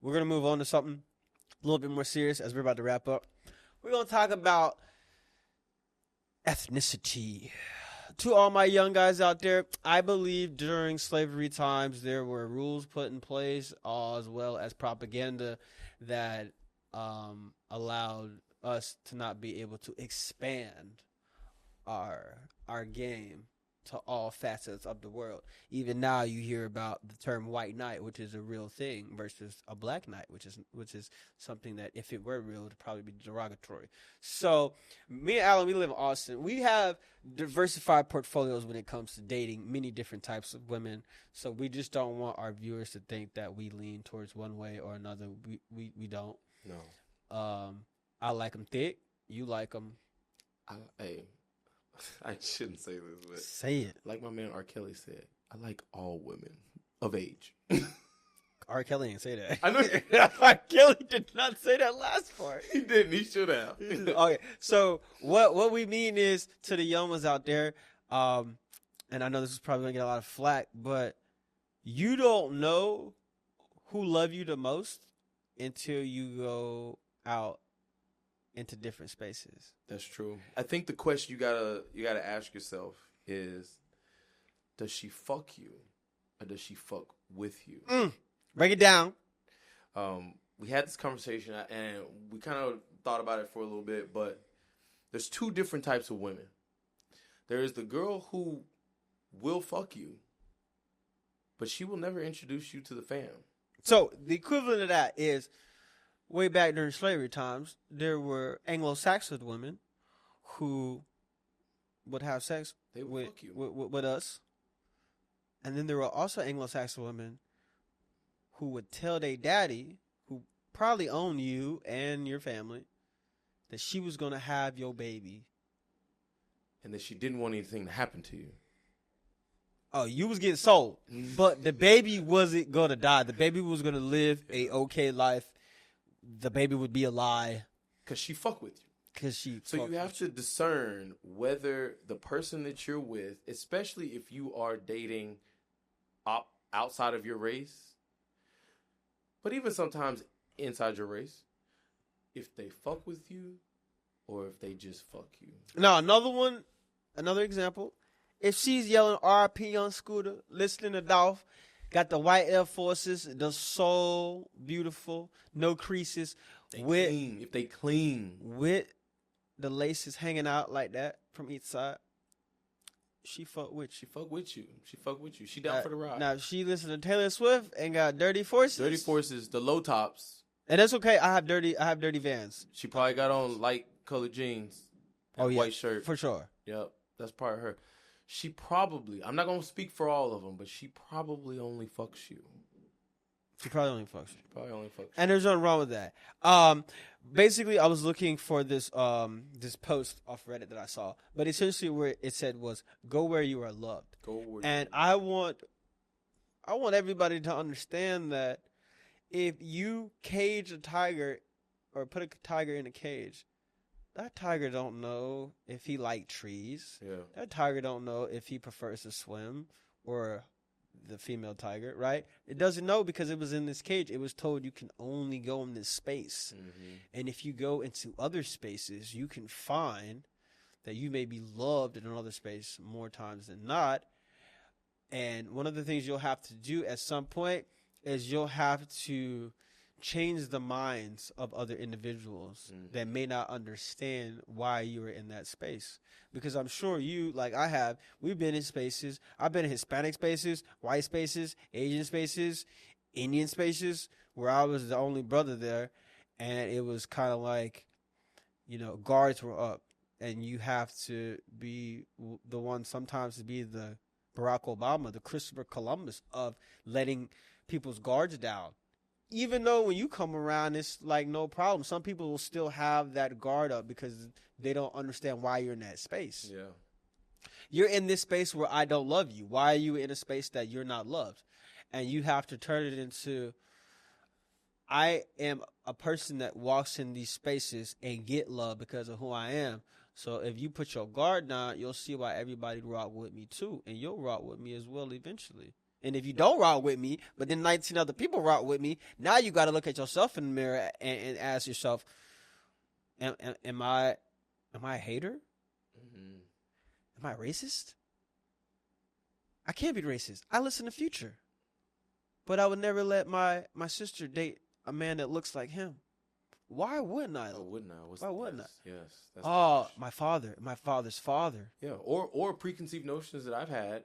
we're going to move on to something a little bit more serious as we're about to wrap up. We're going to talk about ethnicity. To all my young guys out there, I believe during slavery times there were rules put in place as well as propaganda that allowed us to not be able to expand our game to all facets of the world. Even now you hear about the term white knight, which is a real thing, versus a black knight, which is something that if it were real, it would probably be derogatory. So me and Alan, we live in Austin. We have diversified portfolios when it comes to dating many different types of women. So we just don't want our viewers to think that we lean towards one way or another. We don't. No. I like them thick. You like them. I shouldn't say this, but say it. Like my man R. Kelly said, I like all women of age. R. Kelly didn't say that. I know. R. Kelly did not say that last part. He didn't. He should have. Okay, so what we mean is to the young ones out there, and I know this is probably gonna get a lot of flack, but you don't know who love you the most until you go out into different spaces. That's true. I think the question you gotta ask yourself is, does she fuck you or does she fuck with you? Break it down. We had this conversation and we kind of thought about it for a little bit, but there's two different types of women. There is the girl who will fuck you, but she will never introduce you to the fam. So the equivalent of that is, way back during slavery times, there were Anglo-Saxon women who would have sex with us. And then there were also Anglo-Saxon women who would tell their daddy, who probably owned you and your family, that she was going to have your baby. And that she didn't want anything to happen to you. Oh, you was getting sold. But the baby wasn't going to die. The baby was going to live a okay life. The baby would be a lie. Because she fuck with you. So you have to discern whether the person that you're with, especially if you are dating outside of your race, but even sometimes inside your race, if they fuck with you or if they just fuck you. Now, another example. If she's yelling RP on Scooter, listening to Dolph, got the white Air Forces, the soul, beautiful, no creases. If they clean. With the laces hanging out like that from each side, she fuck with you. She fuck with you. She fuck with you. She down for the ride. Now, if she listen to Taylor Swift and got dirty forces. Dirty forces, the low tops. And that's okay. I have dirty Vans. She probably got on light colored jeans and white shirt. For sure. Yep. That's part of her. She probably, I'm not going to speak for all of them, but she probably only fucks you. She probably only fucks you. And there's nothing wrong with that. Basically, I was looking for this post off Reddit that I saw. But essentially where it said was, go where you are loved. I want everybody to understand that if you cage a tiger or put a tiger in a cage, that tiger don't know if he like trees. Yeah. That tiger don't know if he prefers to swim or the female tiger, right? It doesn't know because it was in this cage. It was told you can only go in this space. Mm-hmm. And if you go into other spaces, you can find that you may be loved in another space more times than not. And one of the things you'll have to do at some point is you'll have to change the minds of other individuals that may not understand why you were in that space. Because I'm sure you, like I have, we've been in spaces. I've been in Hispanic spaces, white spaces, Asian spaces, Indian spaces, where I was the only brother there. And it was kind of like, guards were up. And you have to be the one sometimes to be the Barack Obama, the Christopher Columbus of letting people's guards down. Even though when you come around, it's like no problem. Some people will still have that guard up because they don't understand why you're in that space. Yeah. You're in this space where I don't love you. Why are you in a space that you're not loved? And you have to turn it into, I am a person that walks in these spaces and get love because of who I am. So if you put your guard down, you'll see why everybody rock with me too. And you'll rock with me as well eventually. And if you don't rock with me, but then 19 other people rock with me, now you got to look at yourself in the mirror and ask yourself, am I a hater? Am I racist? I can't be racist. I listen to Future. But I would never let my sister date a man that looks like him. Why wouldn't I? Oh, wouldn't I? Why wouldn't I? Yes. That's my father's father. Yeah, or preconceived notions that I've had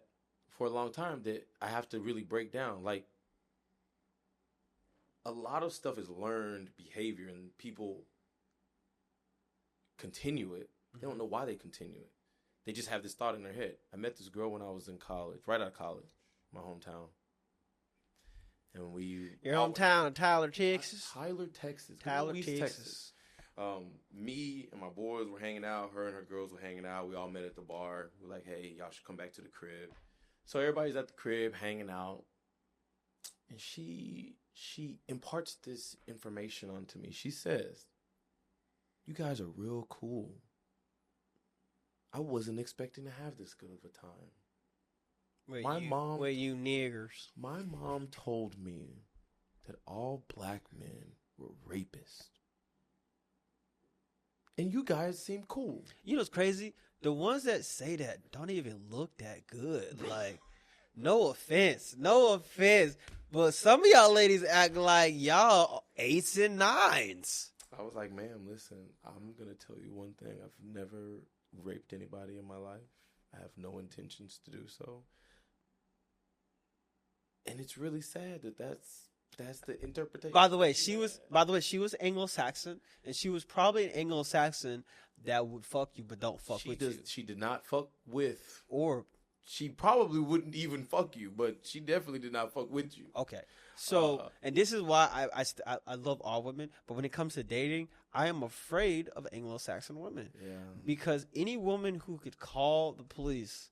for a long time that I have to really break down. Like, a lot of stuff is learned behavior, and people continue it. They don't know why they continue it. They just have this thought in their head. I met this girl when I was in college, right out of college, my hometown. And your hometown in Tyler, Texas? Tyler, Texas. Tyler, Texas. Me and my boys were hanging out. Her and her girls were hanging out. We all met at the bar. We're like, hey, y'all should come back to the crib. So everybody's at the crib hanging out. And she imparts this information onto me. She says, you guys are real cool. I wasn't expecting to have this good of a time. You niggers. My mom told me that all black men were rapists. And you guys seem cool. You know what's crazy? The ones that say that don't even look that good. Like, no offense. But some of y'all ladies act like y'all 8s and 9s. I was like, ma'am, listen, I'm going to tell you one thing. I've never raped anybody in my life. I have no intentions to do so. And it's really sad that that's the interpretation. By the way, she was Anglo-Saxon, and she was probably an Anglo-Saxon that would fuck you but don't fuck with you. She did not fuck with, or she probably wouldn't even fuck you, but she definitely did not fuck with you. Okay. So, and this is why I love all women, but when it comes to dating, I am afraid of Anglo-Saxon women. Yeah. Because any woman who could call the police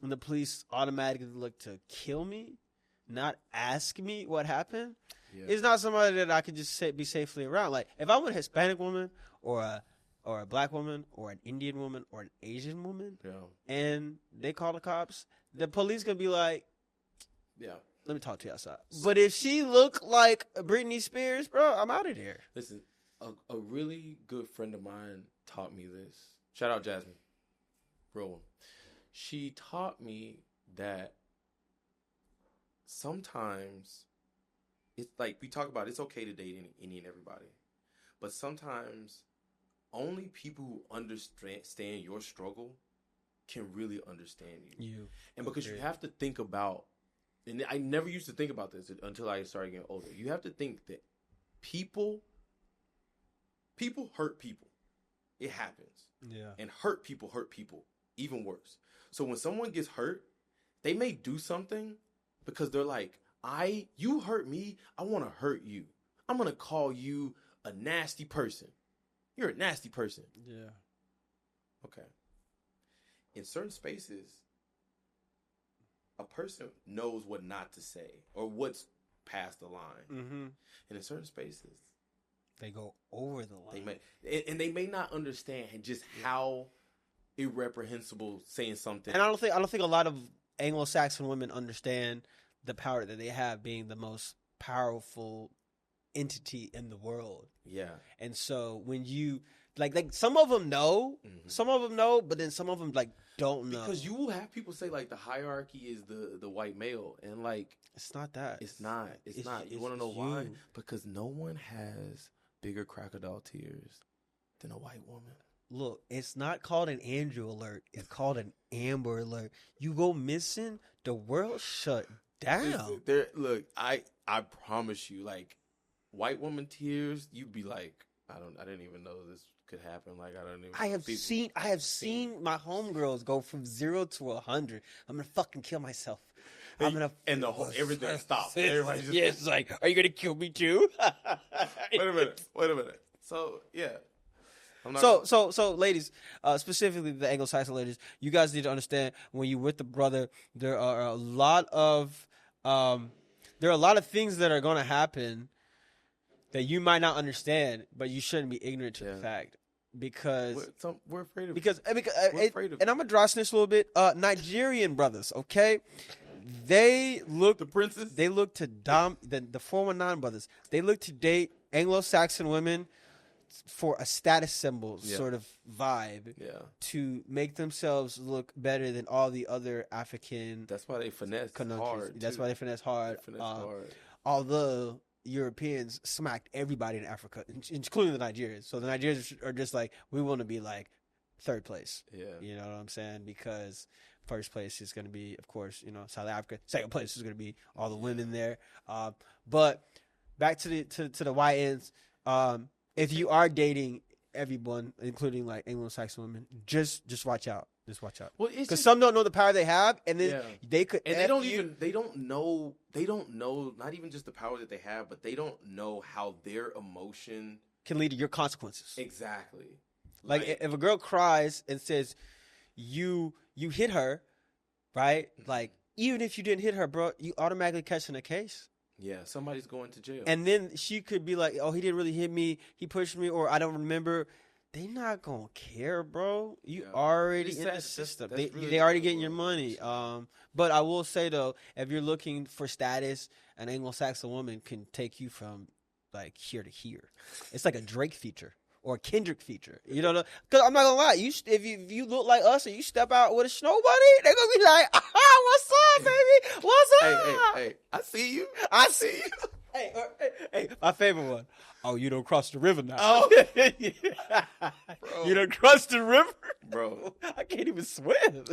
and the police automatically look to kill me, not ask me what happened, is not somebody that I could just be safely around. Like, if I'm with a Hispanic woman or a black woman or an Indian woman or an Asian woman, and they call the cops, the police gonna be like, let me talk to you outside. But if she look like Britney Spears, bro, I'm out of there. Listen, a really good friend of mine taught me this. Shout out Jasmine. Real one. She taught me that sometimes it's like we talk about, it's okay to date any and everybody. But sometimes only people who understand your struggle can really understand you. And because you have to think about, and I never used to think about this until I started getting older. You have to think that people hurt people. It happens. Yeah. And hurt people even worse. So when someone gets hurt, they may do something because they're like, you hurt me, I want to hurt you. I'm going to call you a nasty person. You're a nasty person. Yeah. Okay. In certain spaces, a person knows what not to say or what's past the line. Mm-hmm. And in certain spaces, they go over the line. They may not understand just how irreprehensible saying something. And I don't think a lot of Anglo-Saxon women understand the power that they have, being the most powerful entity in the world. Yeah. And so when you like some of them know, but then some of them like don't know. Because you will have people say like the hierarchy is the white male, and like it's not that. It's not. You want to know why? Because no one has bigger crocodile tears than a white woman. Look, it's not called an Andrew alert. It's called an Amber alert. You go missing, the world shut down. Look, I promise you, like, white woman tears, you'd be like, I didn't even know this could happen. Like, I have seen my homegirls go from 0 to 100. I'm gonna fucking kill myself. And everything stops. Everybody's just it's like, are you gonna kill me too? Wait a minute. So yeah. So, ladies, specifically the Anglo-Saxon ladies, you guys need to understand, when you're with the brother, there are a lot of things that are going to happen that you might not understand, but you shouldn't be ignorant to the fact, because we're afraid of. And I'm gonna draw snitch a little bit. Nigerian brothers, okay, They look the princess. They look to the 419 brothers. They look to date Anglo-Saxon women for a status symbol sort of vibe. Yeah. To make themselves look better than all the other African. That's why they finesse hard. That's why they finesse hard. Hard. Although Europeans smacked everybody in Africa, including the Nigerians. So the Nigerians are just like, we want to be like third place. Yeah. You know what I'm saying? Because first place is going to be, of course, South Africa. Second place is going to be all the women there. But back to the YNs. If you are dating everyone, including like Anglo-Saxon women, just watch out. Just watch out. Well, because some don't know the power they have, and then they could. And they don't know not even just the power that they have, but they don't know how their emotion can lead to your consequences. Exactly. Like if a girl cries and says you hit her, right? Like even if you didn't hit her, bro, you automatically catching a case. Yeah, somebody's going to jail. And then she could be like, "Oh, he didn't really hit me. He pushed me, or I don't remember." They not gonna care, bro. You already in the system. They already getting your money. But I will say though, if you're looking for status, an Anglo-Saxon woman can take you from like here to here. It's like a Drake feature or a Kendrick feature. You know, because I'm not gonna lie, if you look like us and you step out with a snow bunny, they're gonna be like, "What's up, baby? What's up?" Hey, I see you. Hey, my favorite one. Oh, you don't cross the river now. Oh, you don't cross the river, bro. I can't even swim.